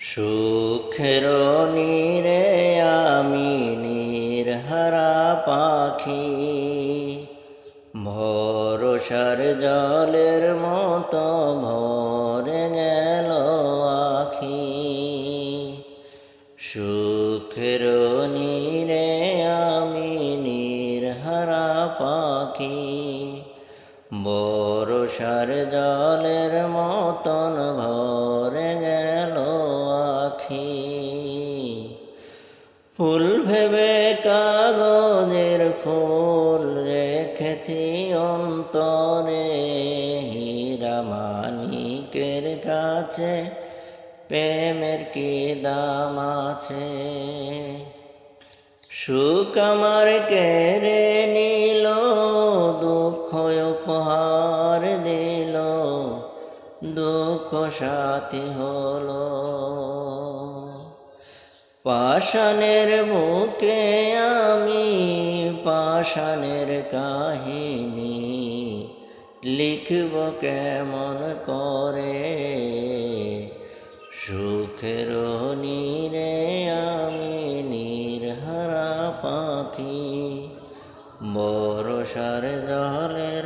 সুখের নীরে আমি নির্হারা পাখি, ভরসার জলের মতো ভরে গেল আখি। সুখের নীরে আমি নির্হারা পাখি, বরষার জলের মতন ভরে গেল আখি। ফুল ভেবে কাগজের ফুল রেখেছি অন্তরে, হীরা মানিকের কাছে প্রেমের কি দাম আছে। সুখ আমার কেড়ে নিল, দুঃখ উপহার দিল, দুঃখ সাথী হলো। পাষাণের বুকে আমি পাষাণের কাহিনী, লিখব কেমন করে। সুখের নীরে আমি নির্হারা পাখি, বরষার জলের